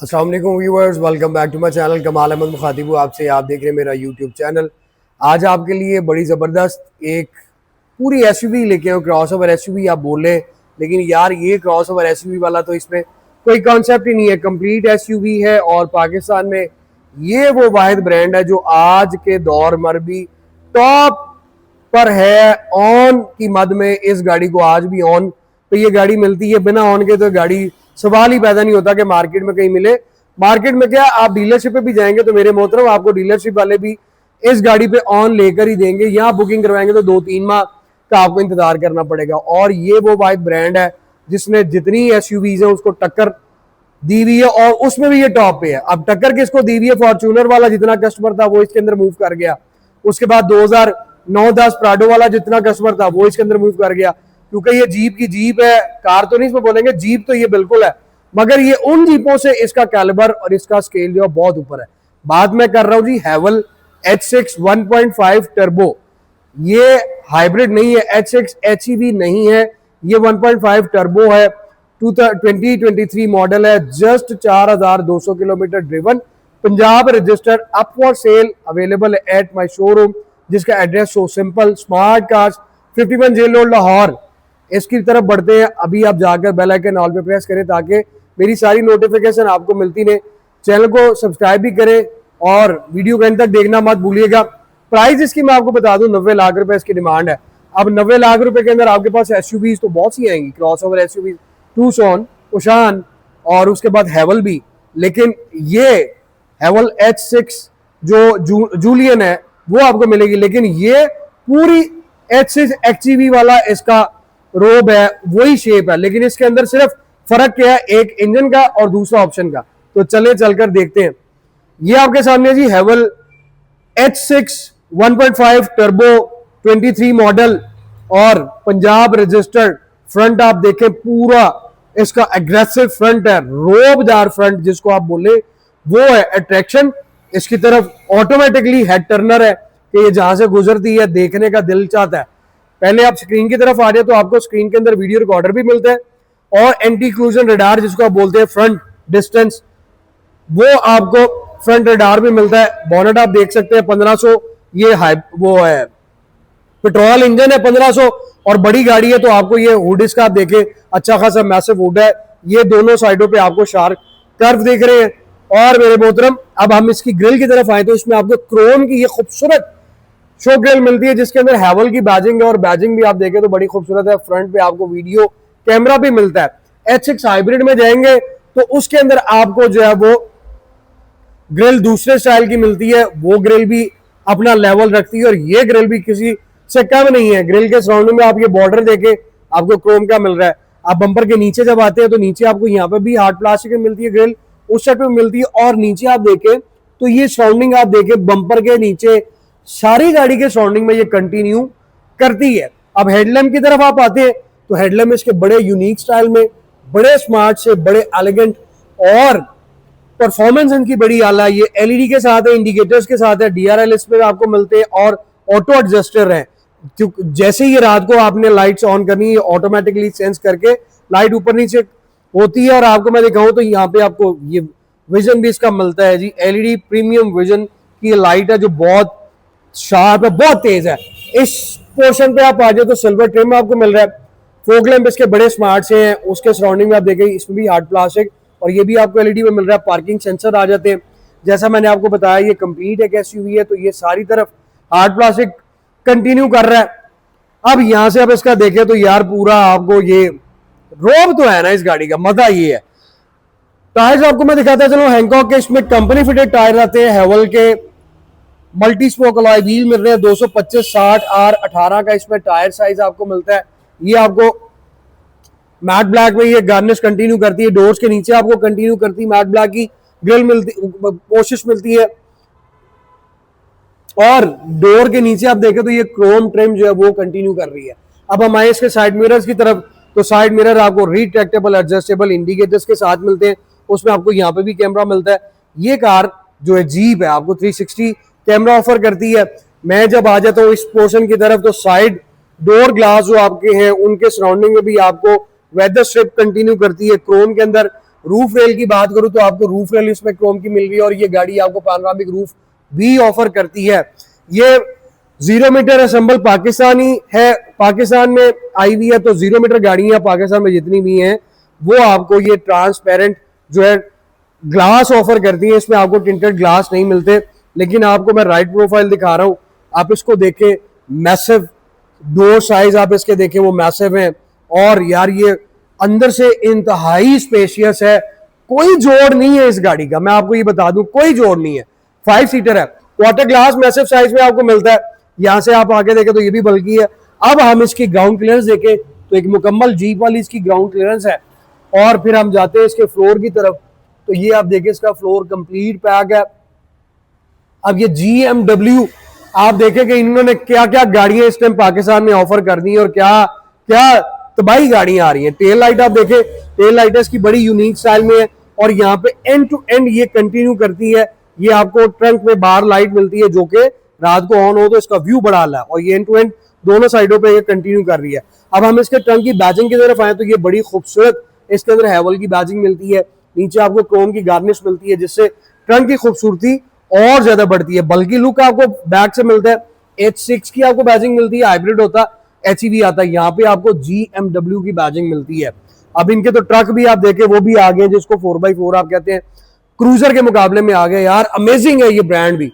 अस्सलाम वालेकुम viewers, welcome back to my channel. Kamal Ahmad मुखातिब आपसे, आप देख रहे हैं मेरा यूट्यूब चैनल। आज आपके लिए बड़ी ज़बरदस्त एक पूरी एसयूवी लेके आऊँ, क्रॉसओवर एसयूवी आप बोले, लेकिन यार ये क्रॉसओवर एसयूवी वाला तो इसमें कोई कॉन्सेप्ट ही नहीं है। कंप्लीट एसयूवी है और पाकिस्तान में ये वो वाहिद ब्रांड है जो आज के दौर में भी टॉप पर है। ऑन की मद में इस गाड़ी को आज भी ऑन पे ये गाड़ी मिलती है, बिना ऑन के तो गाड़ी सवाल ही पैदा नहीं होता कि मार्केट में कहीं मिले। मार्केट में क्या, आप डीलरशिप पे भी जाएंगे तो मेरे मोहतरम आपको डीलरशिप वाले भी इस गाड़ी पे ऑन लेकर ही देंगे। यहाँ बुकिंग करवाएंगे तो 2-3 माह का आपको इंतजार करना पड़ेगा। और ये वो वाहिद ब्रांड है जिसने जितनी एसयूवीज है उसको टक्कर दी हुई है और उसमें भी ये टॉप पे है। अब टक्कर किसको दी हुई है? फॉर्च्यूनर वाला जितना कस्टमर था वो इसके अंदर मूव कर गया। उसके बाद 2009-10 प्राडो वाला जितना कस्टमर था वो इसके अंदर मूव कर गया, क्योंकि ये जीप की जीप है। कार तो नहीं इसमें बोलेंगे, जीप तो ये बिल्कुल है, मगर ये उन जीपों से इसका कैलिबर और इसका स्केल जो है बहुत ऊपर है। बात मैं कर रहा हूं जी हैवल H6 1.5 टर्बो। ये हाइब्रिड नहीं है, H6 HEV नहीं है, ये 1.5 टर्बो है। 2023 मॉडल है, just 4200 kilometre driven, Punjab registered, up for sale, available है एट माय शोरूम, जिसका address so simple, smart cars 51 jail road Lahore. इसकी तरफ बढ़ते हैं। अभी आप जाकर बेल आइकन ऑल पे प्रेस करें ताकि मेरी सारी नोटिफिकेशन आपको मिलती रहे। चैनल को सब्सक्राइब भी करें और वीडियो के अंत तक देखना मत भूलिएगा। प्राइस इसकी मैं आपको बता दूं, 90 लाख रुपए इसकी डिमांड है। अब 90 लाख रुपए के अंदर आपके पास एसयूवीज तो बहुत सी आएंगी, क्रॉसओवर एसयूवीज, टूसॉन, उशान और उसके बाद हैवल भी। लेकिन ये हैवल H6 जो जूलियन है वो आपको मिलेगी, लेकिन ये पूरी H6 XEV वाला इसका रोब है, वही शेप है, लेकिन इसके अंदर सिर्फ फर्क क्या है, एक इंजन का और दूसरा ऑप्शन का। तो चले चलकर देखते हैं। ये आपके सामने जी हैवल H6 1.5 टर्बो 23 मॉडल और पंजाब रजिस्टर्ड। फ्रंट आप देखें, पूरा इसका एग्रेसिव फ्रंट है, रोबदार फ्रंट जिसको आप बोले वो है। अट्रैक्शन इसकी तरफ ऑटोमेटिकली हेड टर्नर है कि ये जहां से गुजरती है देखने का दिल चाहता है। पहले आप स्क्रीन की तरफ आ जाए तो आपको स्क्रीन के अंदर वीडियो रिकॉर्डर भी मिलता है और एंटी क्लूजन रडार जिसको आप बोलते हैं फ्रंट डिस्टेंस, वो आपको फ्रंट रडार भी मिलता है। बॉनेट आप देख सकते हैं 1500, ये वो है पेट्रोल इंजन है 1500, और बड़ी गाड़ी है तो आपको ये हुड इसका आप देखें अच्छा खासा मैसिव हुड है। ये दोनों साइडों पे आपको शार्प कर्व देख रहे हैं। और मेरे मोहतरम अब हम इसकी ग्रिल की तरफ आए तो इसमें आपको क्रोम की ये खूबसूरत शो ग्रिल मिलती है जिसके अंदर हैवल की बैजिंग है, और बैजिंग भी आप देखें तो बड़ी खूबसूरत है। फ्रंट पे आपको वीडियो कैमरा भी मिलता है। H6 हाइब्रिड में जाएंगे तो उसके अंदर आपको जो है वो ग्रिल दूसरे स्टाइल की मिलती है, वो ग्रिल भी अपना लेवल रखती है और ये ग्रिल भी किसी से कम नहीं है। ग्रिल के सराउंडिंग में आप ये बॉर्डर देखें, आपको क्रोम का मिल रहा है। आप बम्पर के नीचे जब आते हैं तो नीचे आपको यहाँ पे भी हार्ड प्लास्टिक में मिलती है ग्रिल, उस साइड पे मिलती है। और नीचे आप देखें तो ये सराउंडिंग आप देखें, बम्पर के नीचे सारी गाड़ी के सराउंडिंग में ये कंटिन्यू करती है। अब हेडलैम्प की तरफ आप आते हैं तो हेडलैम्प इसके बड़े यूनिक स्टाइल में, बड़े स्मार्ट से, बड़े एलिगेंट, और परफॉर्मेंस इनकी बड़ी आला है। ये एलईडी के साथ है, इंडिकेटर्स के साथ है, डीआरएल इसमें आपको मिलते हैं और ऑटो एडजस्टर है। जैसे ही रात को आपने लाइट्स ऑन करनी है ऑटोमेटिकली सेंस करके लाइट ऊपर नीचे होती है। और आपको मैं दिखाऊं तो यहाँ पे आपको ये विजन भी इसका मिलता है जी, एलईडी प्रीमियम विजन की लाइट है जो बहुत शार्प है, बहुत तेज है। इस पोर्शन पे आप आ जाए तो सिल्वर ट्रिम आपको मिल रहा है। फोक लैंप इसके बड़े स्मार्ट से हैं, उसके सराउंडिंग में आप देखें इसमें भी हार्ड प्लास्टिक और ये भी आपको एलईडी में मिल रहा है। पार्किंग सेंसर आ जाते हैं। जैसा मैंने आपको बताया ये कंप्लीट एक एसयूवी है तो ये सारी तरफ हार्ड प्लास्टिक कंटिन्यू कर रहा है। अब यहां से आप इसका देखें तो यार पूरा आपको ये रोब तो है ना इस गाड़ी का, मजा ये है। टायर्स आपको मैं दिखाता चलो, हैंकॉक के इसमें कंपनी फिटेड टायर आते हैं। हैवल के मल्टी स्पोक अलॉय व्हील मिल रहे हैं, 225/60 R18 का इसमें टायर साइज आपको मिलता है। ये आपको मैट ब्लैक में ये गार्निश कंटिन्यू करती है, डोर्स के नीचे आपको कंटिन्यू करती है मैट ब्लैक की ग्रिल मिलती, कोशिश मिलती है। और डोर के नीचे आप देखें तो ये क्रोम ट्रिम जो है वो कंटिन्यू कर रही है। अब हम आए इसके साइड मिरर्स की तरफ तो साइड मिरर आपको रिट्रैक्टेबल एडजस्टेबल इंडिकेटर्स के साथ मिलते हैं, उसमें आपको यहाँ पे भी कैमरा मिलता है। ये कार जो है जीप है आपको 360 कैमरा ऑफर करती है। मैं जब आ जाता हूँ इस पोर्शन की तरफ तो साइड डोर ग्लास जो आपके हैं उनके सराउंडिंग में भी आपको वेदर स्ट्रिप कंटिन्यू करती है क्रोम के अंदर। रूफ रेल की बात करूं तो आपको रूफ रेल इसमें क्रोम की मिल रही है और ये गाड़ी आपको पैनोरामिक रूफ भी ऑफर करती है। ये 0 मीटर असेंबल पाकिस्तानी है, पाकिस्तान में आई हुई है, तो 0 मीटर गाड़ियां पाकिस्तान में जितनी भी हैं वो आपको ये ट्रांसपेरेंट जो है ग्लास ऑफर करती है। इसमें आपको टिंटेड ग्लास नहीं मिलते, लेकिन आपको मैं राइट प्रोफाइल दिखा रहा हूं, आप इसको देखें, मैसिव डोर साइज आप इसके देखें वो मैसिव हैं, और यार ये अंदर से इंतहाई स्पेशियस है। कोई जोड़ नहीं है इस गाड़ी का, मैं आपको ये बता दूं, कोई जोड़ नहीं है। 5 सीटर है, क्वार्टर ग्लास मैसिव साइज में आपको मिलता है। यहां से आप आगे देखें तो ये भी बल्कि है। अब हम इसकी ग्राउंड क्लियरेंस देखें तो एक मुकम्मल जीप वाली इसकी ग्राउंड क्लियरेंस है। और फिर हम जाते हैं इसके फ्लोर की तरफ, तो ये आप देखें इसका फ्लोर कंप्लीट पैक है। अब ये GMW आप देखें कि इन्होंने क्या क्या गाड़ियां इस टाइम पाकिस्तान में ऑफर कर दी और क्या क्या तबाही गाड़ियां आ रही हैं। टेल लाइट आप देखें, टेल लाइट इसकी बड़ी यूनिक स्टाइल में है और यहाँ पे एंड टू एंड ये कंटिन्यू करती है। ये आपको ट्रंक में बाहर लाइट मिलती है जो कि रात को ऑन हो तो इसका व्यू बढ़ा है, और ये एंड टू एंड दोनों साइडों पे ये कंटिन्यू कर रही है। अब हम इसके ट्रंक की बैजिंग की तरफ आए तो ये बड़ी खूबसूरत इसके अंदर हैवल की बैजिंग मिलती है, नीचे आपको क्रोम की गार्निश मिलती है जिससे ट्रंक की खूबसूरती और ज्यादा बढ़ती है। बल्कि लुक आपको बैक से मिलता है। H6 की आपको बैजिंग मिलती है, हाइब्रिड होता है, HEV आता है। यहाँ पे आपको GMW की बैजिंग मिलती है। अब इनके तो ट्रक भी आप देखें वो भी आ गए जिसको 4x4 आप कहते हैं, क्रूजर के मुकाबले में आ गए। यार अमेजिंग है ये ब्रांड भी।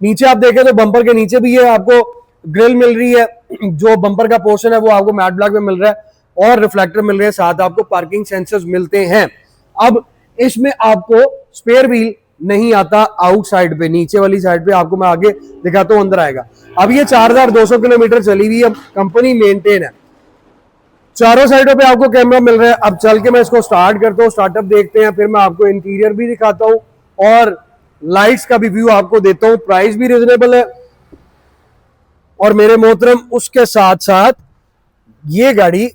नीचे आप देखें तो बंपर के नीचे भी ये आपको ग्रिल मिल रही है, जो बंपर का पोर्शन है वो आपको मैट ब्लैक में मिल रहा है और रिफ्लेक्टर मिल रहे हैं, साथ आपको पार्किंग सेंसर्स मिलते हैं। अब इसमें आपको स्पेयर व्हील नहीं आता आउटसाइड पे, नीचे वाली साइड पे आपको मैं आगे दिखाता हूं, अंदर आएगा। अब ये 4200 किलोमीटर चली हुई है, कंपनी मेंटेन है। चारों साइडों पे आपको कैमरा मिल रहा है। अब चल के मैं इसको स्टार्ट करता हूँ, स्टार्टअप देखते हैं, फिर मैं आपको इंटीरियर भी दिखाता हूँ और लाइट्स का भी व्यू आपको देता हूँ। प्राइस भी रिजनेबल है और मेरे मोहतरम उसके साथ साथ ये गाड़ी,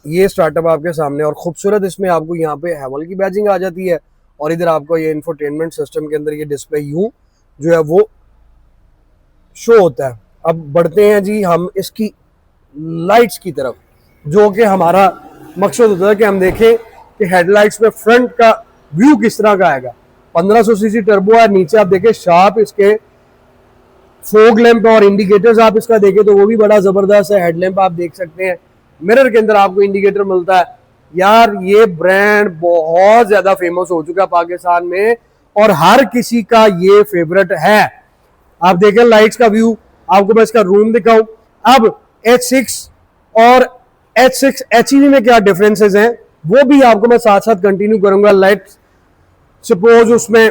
ये स्टार्टअप आपके सामने, और खूबसूरत इसमें आपको यहाँ पे हैवल की बैजिंग आ जाती है और इधर आपको ये इंफोटेनमेंट सिस्टम के अंदर ये डिस्प्ले यूं जो है वो शो होता है। अब बढ़ते हैं जी हम इसकी लाइट्स की तरफ, जो कि हमारा मकसद होता है कि हम देखें कि हेडलाइट्स में फ्रंट का व्यू किस तरह का आएगा। 1500 सीसी टर्बो है, नीचे आप देखें शार्प इसके फोग लैंप और इंडिकेटर्स आप इसका देखें तो वो भी बड़ा जबरदस्त है। हेडलैम्प आप देख सकते हैं, मिरर के अंदर आपको इंडिकेटर मिलता है। यार ये ब्रांड बहुत ज्यादा फेमस हो चुका है पाकिस्तान में और हर किसी का ये फेवरेट है। आप देखें लाइट्स का व्यू, आपको मैं इसका रूम दिखाऊं। अब H6 और H6 HEV में क्या डिफरेंसेस हैं वो भी आपको मैं साथ साथ कंटिन्यू करूंगा। लाइट सपोज उसमें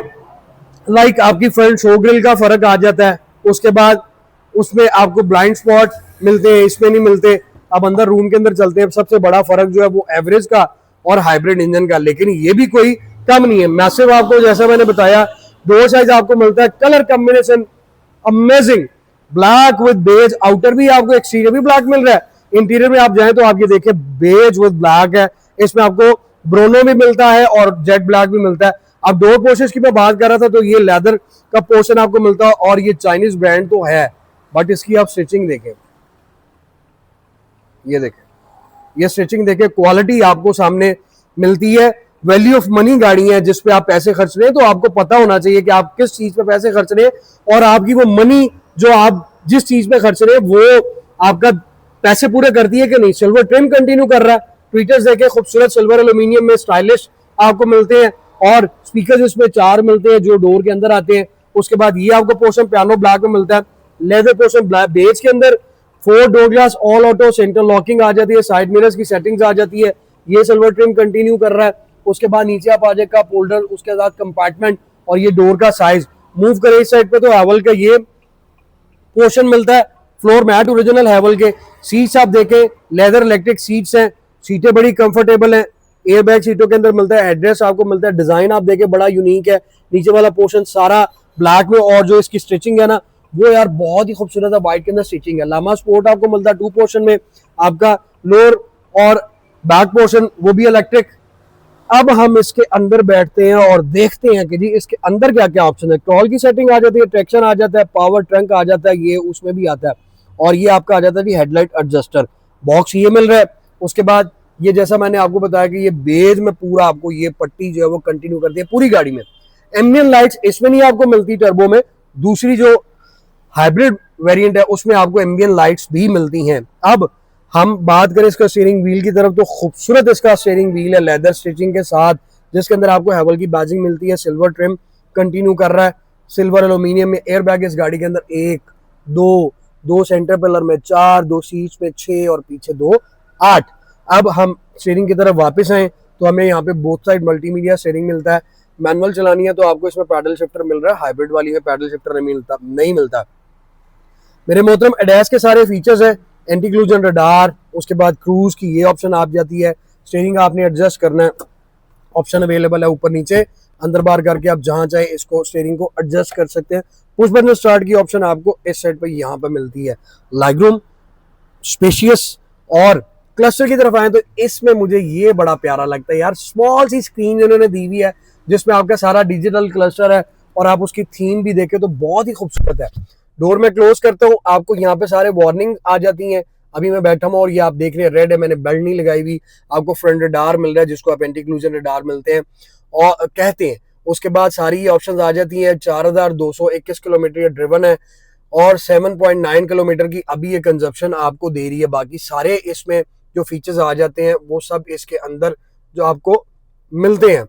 लाइक आपकी फ्रंट शो ग्रिल का फर्क आ जाता है, उसके बाद उसमें आपको ब्लाइंड स्पॉट मिलते हैं, इसमें नहीं मिलते। अब अंदर रूम के अंदर चलते हैं, सबसे बड़ा फर्क जो है वो एवरेज का और हाइब्रिड इंजन का, लेकिन ये भी कोई कम नहीं है। मैसिव आपको जैसा मैंने बताया दो साइज आपको मिलता है। Colour combination amazing, black with beige, outer भी आपको एक्सटीरियर भी ब्लैक मिल रहा है, इंटीरियर में आप जाएं तो आप ये देखें बेज विद ब्लैक है। इसमें आपको ब्रोनो भी मिलता है और जेट ब्लैक भी मिलता है। अब डोर पोर्शन की मैं बात कर रहा था तो ये लेदर का पोर्शन आपको मिलता है और ये चाइनीज ब्रांड तो है, बट इसकी आप स्टिचिंग देखें, ये देखें, ये स्टिचिंग देखें, क्वालिटी आपको सामने मिलती है। वैल्यू ऑफ मनी गाड़ी है जिस पे आप पैसे खर्च रहे हैं, तो आपको पता होना चाहिए कि आप किस चीज पे पैसे खर्च रहे हैं और आपकी वो मनी जो आप जिस चीज पे खर्च रहे हैं वो आपका पैसे पूरे करती है कि नहीं। सिल्वर ट्रिम कंटिन्यू कर रहा है, ट्विटर्स देखे खूबसूरत सिल्वर एल्यूमिनियम में स्टाइलिश आपको मिलते हैं और स्पीकर इसमें 4 मिलते हैं जो डोर के अंदर आते हैं। उसके बाद ये आपको पोर्शन पियानो ब्लैक में मिलता है, लेदर पोर्शन ब्लैक बेज के अंदर, 4 door glass all auto, centre locking आ जाती है, साइड मिरर्स की सेटिंग्स आ जाती है। ये सिल्वर ट्रिम कंटिन्यू कर रहा है। उसके बाद नीचे आप आ जाए कप होल्डर, उसके बाद कंपार्टमेंट और ये डोर का साइज मूव करे इस साइड पे तो हैवल का ये पोर्शन मिलता है। फ्लोर मैट ओरिजिनल हैवल के। सीट्स आप देखें लेदर इलेक्ट्रिक सीट्स हैं, सीटें बड़ी कंफर्टेबल हैं, एयर बैग सीटों के अंदर मिलता है। एड्रेस आपको मिलता है, डिजाइन आप देखें बड़ा यूनिक है, नीचे वाला पोर्शन सारा ब्लैक में और जो इसकी स्टिचिंग है ना वो यार बहुत ही खूबसूरत है, व्हाइट के अंदर स्टिचिंग है। लामा स्पोर्ट आपको मिलता है 2 पोर्शन में, आपका लोअर और बैक पोर्शन वो भी इलेक्ट्रिक। अब हम इसके अंदर बैठते हैं और देखते हैं कि जी इसके अंदर क्या क्या ऑप्शन है। क्रॉल की सेटिंग आ जाती है, ट्रैक्शन आ जाता है, पावर ट्रंक आ जाता है, ये उसमें भी आता है और ये आपका आ जाता है जी हेडलाइट एडजस्टर बॉक्स ये मिल रहा है। उसके बाद ये जैसा मैंने आपको बताया कि ये बेज में पूरा आपको ये पट्टी जो है वो कंटिन्यू करती है पूरी गाड़ी में। एम्बियंट लाइट्स इसमें नहीं आपको मिलती टर्बो में, दूसरी जो हाइब्रिड वेरिएंट है उसमें आपको एम्बियंट लाइट्स भी मिलती हैं। अब हम बात करें इसका स्टीयरिंग व्हील की तरफ, तो खूबसूरत इसका स्टीयरिंग व्हील है लेदर स्टिचिंग के साथ, जिसके अंदर आपको हैवल की बैजिंग मिलती है। सिल्वर ट्रिम कंटिन्यू कर रहा है, सिल्वर एल्यूमिनियम में। एयर बैग इस गाड़ी के अंदर 1 2 2 सेंटर पिलर में 4, 2 सीट्स में 6 और पीछे 2 8। अब हम स्टीयरिंग की तरफ वापस आए तो हमें यहाँ पे बोथ साइड मल्टीमीडिया स्टीयरिंग मिलता है। मैनुअल चलानी है तो आपको इसमें पैडल शिफ्टर मिल रहा है, हाइब्रिड वाली में पैडल शिफ्टर नहीं मिलता। मेरे मोहतरम एडैस के सारे फीचर्स हैं, एंटी क्लूजन रडार, उसके बाद क्रूज की ये ऑप्शन आ जाती है। स्टीयरिंग आपने एडजस्ट करना है, ऑप्शन अवेलेबल है ऊपर नीचे अंदर बाहर करके आप जहां चाहे इसको स्टीयरिंग को एडजस्ट कर सकते हैं। पुश बटन स्टार्ट की ऑप्शन आपको इस साइड पे यहाँ पे मिलती है। Leg room spacious. और क्लस्टर की तरफ आए तो इसमें मुझे ये बड़ा प्यारा लगता है यार, स्मॉल सी स्क्रीन इन्होंने दी हुई है जिसमें आपका सारा डिजिटल क्लस्टर है और आप उसकी थीम भी देखें तो बहुत ही खूबसूरत है। डोर में क्लोज करता हूँ, आपको यहाँ पे सारे वार्निंग आ जाती हैं। अभी मैं बैठा हूँ और ये आप देख रहे हैं रेड है, मैंने बेल्ट नहीं लगाई हुई। आपको फ्रंट रडार मिल रहा है जिसको आप एंटी क्लूजन रडार मिलते हैं और कहते हैं। उसके बाद सारी ये ऑप्शंस आ जाती हैं। 4221 किलोमीटर ये ड्रिवन है और 7.9 किलोमीटर की अभी ये कंजप्शन आपको दे रही है। बाकी सारे इसमें जो फीचर्स आ जाते हैं वो सब इसके अंदर जो आपको मिलते हैं।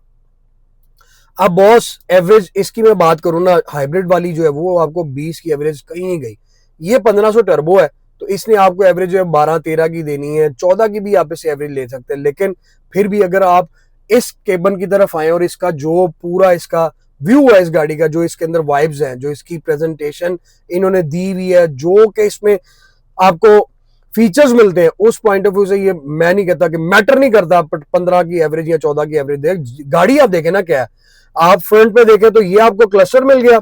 अब बॉस एवरेज इसकी मैं बात करूँ ना, हाइब्रिड वाली जो है वो आपको 20 की एवरेज कहीं नहीं गई। ये 1500 टर्बो है तो इसने आपको एवरेज जो है 12-13 की देनी है, 14 की भी आप इससे एवरेज ले सकते हैं। लेकिन फिर भी अगर आप इस केबन की तरफ आए और इसका जो पूरा इसका व्यू है इस गाड़ी का, जो इसके अंदर वाइब्स हैं, जो इसकी प्रेजेंटेशन इन्होंने दी हुई है, जो कि इसमें आपको फीचर्स मिलते हैं, उस पॉइंट ऑफ व्यू से ये मैं नहीं कहता कि मैटर नहीं करता 15 की एवरेज या 14 की एवरेज दे। गाड़ी आप देखें ना क्या है। आप फ्रंट पे देखें तो ये आपको क्लस्टर मिल गया।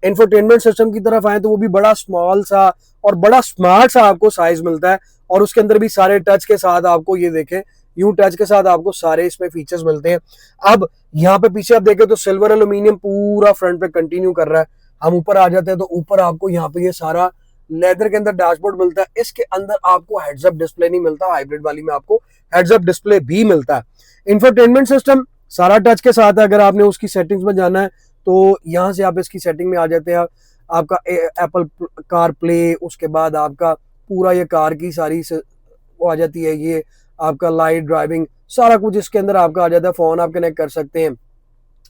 इंफोटेनमेंट सिस्टम की तरफ आए तो वो भी बड़ा स्मॉल सा और बड़ा स्मार्ट सा आपको साइज मिलता है और उसके अंदर भी सारे टच के साथ आपको ये देखें, यूं टच के साथ आपको सारे इसमें फीचर्स मिलते हैं। अब यहाँ पे पीछे आप देखें तो सिल्वर एल्यूमिनियम पूरा फ्रंट पे कंटिन्यू कर रहा है। हम ऊपर आ जाते हैं तो ऊपर आपको यहाँ पे ये सारा लेदर के अंदर डैशबोर्ड मिलता है। इसके अंदर आपको हेड्सअप डिस्प्ले नहीं मिलता, हाइब्रिड वाली में आपको हेड्सअप डिस्प्ले भी मिलता है। इंफोटेनमेंट सिस्टम सारा टच के साथ है। अगर आपने उसकी सेटिंग्स में जाना है तो यहाँ से आप इसकी सेटिंग में आ जाते हैं। आपका एप्पल कार प्ले, उसके बाद आपका पूरा ये कार की सारी वो आ जाती है। ये आपका लाइट ड्राइविंग सारा कुछ इसके अंदर आपका आ जाता है। फोन आप कनेक्ट कर सकते हैं,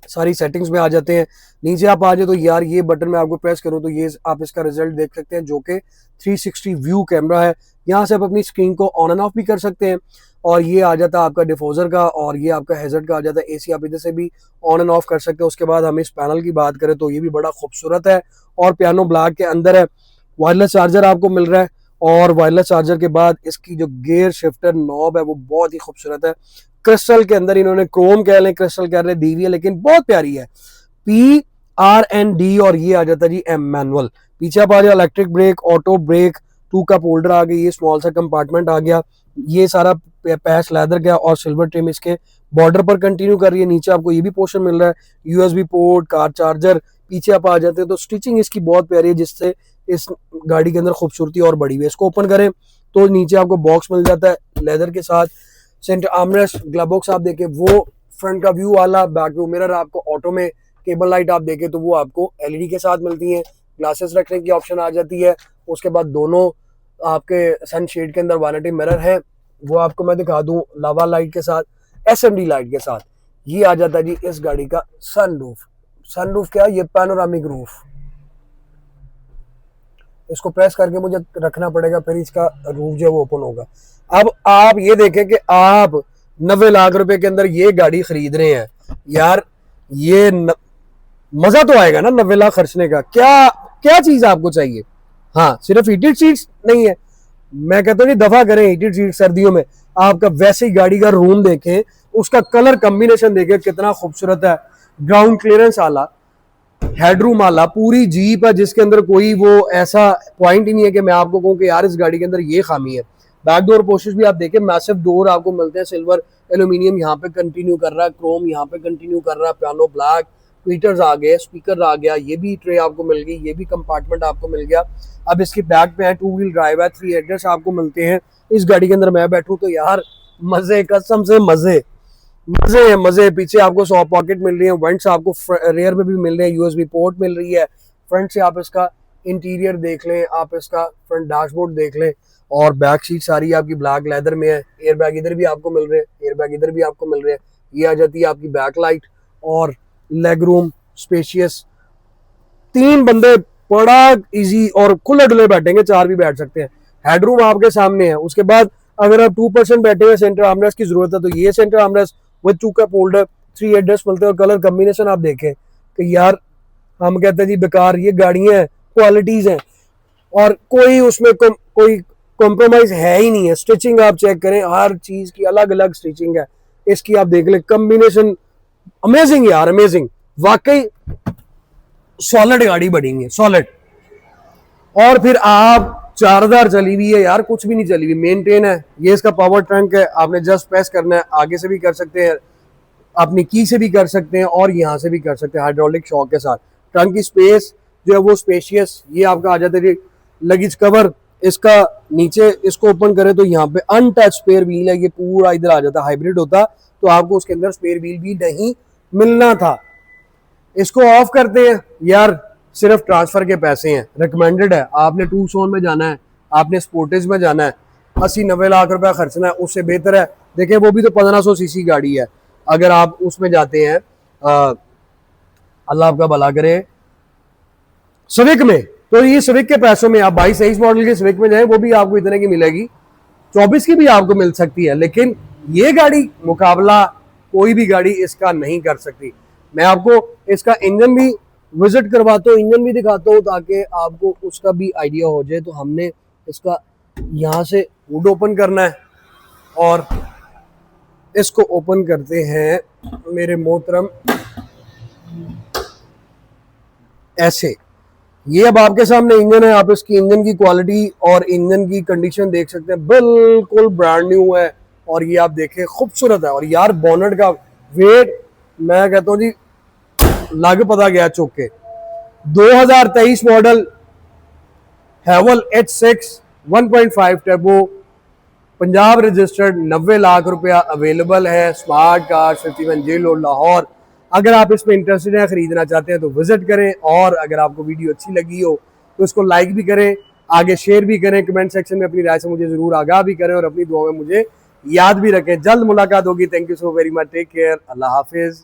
सारी सेटिंग्स में आ जाते हैं। नीचे आप आ जाए तो यार ये बटन में आपको प्रेस करूं तो ये आप इसका रिजल्ट देख सकते हैं जो कि 360 व्यू कैमरा है। यहाँ से आप अपनी स्क्रीन को ऑन एंड ऑफ भी कर सकते हैं और ये आ जाता है आपका डिफोजर का और ये आपका हैजर्ड का आ जाता है। एसी आप इधर से भी ऑन एंड ऑफ कर सकते हैं। उसके बाद हम इस पैनल की बात करें तो ये भी बड़ा खूबसूरत है और पियानो ब्लैक के अंदर है। वायरलेस चार्जर आपको मिल रहा है और वायरलेस चार्जर के बाद इसकी जो गियर शिफ्टर नॉब है वो बहुत ही खूबसूरत है। क्रिस्टल के अंदर इन्होंने क्रोम कह लें, क्रिस्टल कह रहे दी हुई है लेकिन बहुत प्यारी है। PRND और ये आ जाता है जी M मैनुअल। पीछे आप आ जाए electric brake, auto brake, 2 cup holder आ गई, ये स्मॉल सा कंपार्टमेंट आ गया। ये सारा पैच लेदर गया और सिल्वर ट्रिम इसके बॉर्डर पर कंटिन्यू कर रही है। नीचे आपको ये भी पोर्शन मिल रहा है, USB पोर्ट, कार चार्जर। पीछे आप आ जाते हैं तो स्टिचिंग इसकी बहुत प्यारी है जिससे इस गाड़ी के अंदर खूबसूरती और बढ़ी हुई है। इसको ओपन करें तो नीचे आपको बॉक्स मिल जाता है लेदर के साथ। सेंटर आर्मरेस्ट, ग्लव बॉक्स आप देखें वो फ्रंट का व्यू वाला, बैक व्यू मिरर आपको ऑटो में, केबल लाइट आप देखें तो वो आपको LED के साथ मिलती हैं। ग्लासेस रखने की ऑप्शन आ जाती है। उसके बाद दोनों आपके सनशेड के अंदर वैनिटी मिरर है, वो आपको मैं दिखा दूं लावा लाइट के साथ, SMD लाइट के साथ। ये आ जाता है जी इस गाड़ी का सनरूफ। सनरूफ क्या है, ये पैनोरामिक रूफ। इसको प्रेस करके मुझे रखना पड़ेगा फिर इसका रूफ जो है वो ओपन होगा। अब आप ये देखें कि आप 90 लाख रुपए के अंदर ये गाड़ी खरीद रहे हैं यार, ये मजा तो आएगा ना 90 लाख खर्चने का। क्या क्या चीज आपको चाहिए। हाँ, सिर्फ हीटेड सीट्स नहीं है, मैं कहता हूँ दफा करें हीटेड सीट सर्दियों में। आपका वैसे ही गाड़ी का रूम देखें, उसका कलर कॉम्बिनेशन देखें कितना खूबसूरत है। ग्राउंड क्लियरेंस आला, हेडरूम आला, पूरी जीप है जिसके अंदर कोई वो ऐसा पॉइंट ही नहीं है कि मैं आपको कहूँ कि यार इस गाड़ी के अंदर ये खामी है। बैक डोर पोर्शंस भी आप देखें, मैसिव डोर आपको मिलते हैं। सिल्वर एल्यूमिनियम यहाँ पे कंटिन्यू कर रहा है, क्रोम यहाँ पे कंटिन्यू कर रहा है, पियानो ब्लैक, ट्वीटर्स आ गए, स्पीकर आ गया, ये भी ट्रे आपको मिल गई, ये भी कंपार्टमेंट आपको मिल गया। अब इसके बैक पे है 2 व्हील ड्राइव है, 3 हेडर्स आपको मिलते हैं। इस गाड़ी के अंदर मैं बैठूं तो यार मजे, कसम से मजे, मजे हैं मजे। पीछे आपको 100 पॉकेट मिल रही है, वेंट्स आपको रेयर में भी मिल रहे हैं, यूएसबी पोर्ट मिल रही है। फ्रंट से आप इसका इंटीरियर देख लें, आप इसका फ्रंट डैशबोर्ड देख लें, और बैक सीट सारी आपकी ब्लैक लेदर में है। एयर बैग इधर भी आपको मिल रहे हैं, एयर बैग इधर भी आपको मिल रहे हैं। ये आ जाती है आपकी बैक लाइट, और लेग रूम स्पेशियस, 3 बंदे बड़ा इजी और खुले डुले बैठेंगे, 4 भी बैठ सकते हैं। हेडरूम आपके सामने है। उसके बाद अगर आप 2% बैठे हुए सेंटर आर्मरेस्ट की जरूरत है तो ये centre armrest with 2 cup holder, 3 adjust मिलते हैं। और कलर कॉम्बिनेशन आप देखें कि यार हम कहते हैं जी बेकार, ये गाड़ियां हैं, क्वालिटीज हैं, और कोई उसमें कोई कॉम्प्रोमाइज है ही नहीं है। स्टिचिंग आप चेक करें, हर चीज की अलग अलग स्टिचिंग है। इसकी आप देख लें कॉम्बिनेशन, अमेजिंग यार, अमेजिंग वाकई। सॉलिड गाड़ी बनी है, सॉलिड। और फिर आप 4000 चली हुई है यार, कुछ भी नहीं चली हुई, मेंटेन है। ये इसका पावर ट्रंक है, आपने जस्ट प्रेस करना है, आगे से भी कर सकते हैं, अपनी की से भी कर सकते हैं, और यहाँ से भी कर सकते हैं हाइड्रोलिक शॉक के साथ। ट्रंक की स्पेस जो है वो स्पेशियस, ये आपका आ जाता है लगेज कवर। इसका नीचे इसको ओपन करें तो यहाँ पे अनटच स्पेयर व्हील है, ये पूरा इधर आ जाता। हाइब्रिड होता तो आपको उसके अंदर स्पेयर व्हील भी नहीं मिलना था। इसको ऑफ करते हैं यार, सिर्फ ट्रांसफर के पैसे हैं, रिकमेंडेड है। आपने 2 जोन में जाना है, आपने स्पोर्टेज में जाना है, 80-90 लाख रुपया खर्चना है, उससे बेहतर है देखें वो भी तो 1500 सीसी गाड़ी है। अगर आप उसमें जाते हैं अल्लाह आपका भला करे, सिविक में, तो ये सिविक के पैसों में आप 22-23 मॉडल के सिविक में जाए, वो भी आपको इतने की मिलेगी, 24 की भी आपको मिल सकती है। लेकिन ये गाड़ी मुकाबला कोई भी गाड़ी इसका नहीं कर सकती। मैं आपको इसका इंजन भी विजिट करवाता हूँ, इंजन भी दिखाता हूँ, ताकि आपको उसका भी आइडिया हो जाए। तो हमने इसका यहाँ से हुड ओपन करना है, और इसको ओपन करते हैं मेरे मोहतरम ऐसे। ये अब आपके सामने इंजन है, आप इसकी इंजन की क्वालिटी और इंजन की कंडीशन देख सकते हैं, बिल्कुल ब्रांड न्यू है। और ये आप देखें खूबसूरत है। और यार बोनट का वेट मैं कहता हूँ जी लग पता गया चौक के। 2023 model हैवल H6 1.5 turbo, Punjab registered, 90 lakh रुपया अवेलेबल है। स्मार्ट कार 51 जेल और लाहौर। अगर आप इसमें इंटरेस्टेड हैं, खरीदना चाहते हैं तो विजिट करें। और अगर आपको वीडियो अच्छी लगी हो तो इसको लाइक भी करें, आगे शेयर भी करें, कमेंट सेक्शन में अपनी राय से मुझे जरूर आगाह भी करें, और अपनी दुआ में मुझे याद भी रखें। जल्द मुलाकात होगी। Thank you so very much, take care, अल्लाह हाफिज।